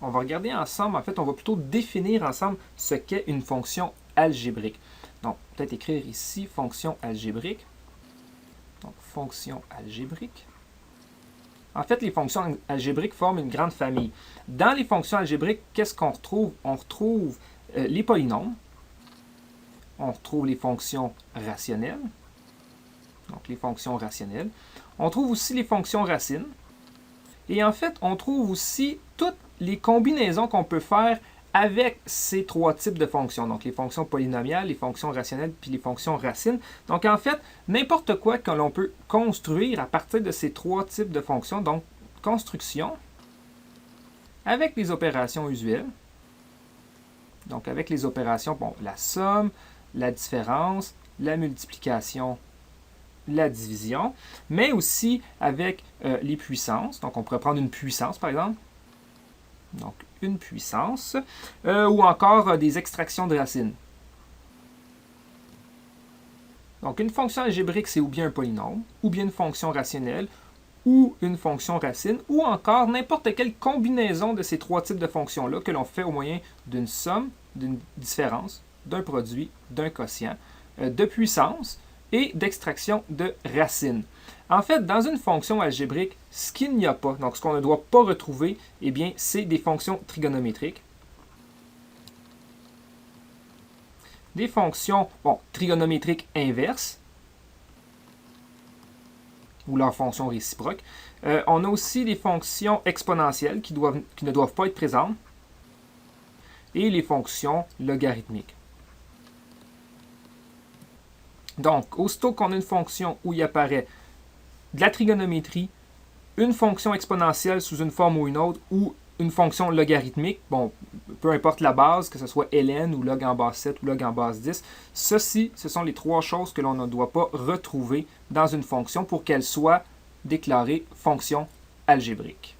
on va regarder ensemble, en fait, on va plutôt définir ensemble ce qu'est une fonction algébrique. Donc, peut-être écrire ici fonction algébrique. Donc, fonction algébrique. En fait, les fonctions algébriques forment une grande famille. Dans les fonctions algébriques, qu'est-ce qu'on retrouve? On retrouve les polynômes. On retrouve les fonctions rationnelles. Donc, les fonctions rationnelles. On trouve aussi les fonctions racines. Et en fait, on trouve aussi toutes les combinaisons qu'on peut faire avec ces trois types de fonctions. Donc, les fonctions polynomiales, les fonctions rationnelles, puis les fonctions racines. Donc, en fait, n'importe quoi que l'on peut construire à partir de ces trois types de fonctions. Donc, construction avec les opérations usuelles. Donc, avec les opérations, bon, la somme, la différence, la multiplication, la division, mais aussi avec les puissances. Donc, on pourrait prendre une puissance, par exemple. Donc, une puissance, ou encore des extractions de racines. Donc, une fonction algébrique, c'est ou bien un polynôme, ou bien une fonction rationnelle, ou une fonction racine, ou encore n'importe quelle combinaison de ces trois types de fonctions-là que l'on fait au moyen d'une somme, d'une différence, d'un produit, d'un quotient, de puissance et d'extraction de racines. En fait, dans une fonction algébrique, ce qu'il n'y a pas, donc ce qu'on ne doit pas retrouver, eh bien, c'est des fonctions trigonométriques. Des fonctions trigonométriques inverses, ou leurs fonctions réciproques. On a aussi des fonctions exponentielles qui ne doivent pas être présentes, et les fonctions logarithmiques. Donc, aussitôt qu'on a une fonction où il apparaît de la trigonométrie, une fonction exponentielle sous une forme ou une autre, ou une fonction logarithmique, bon, peu importe la base, que ce soit ln ou log en base 7 ou log en base 10, ceci, ce sont les trois choses que l'on ne doit pas retrouver dans une fonction pour qu'elle soit déclarée fonction algébrique.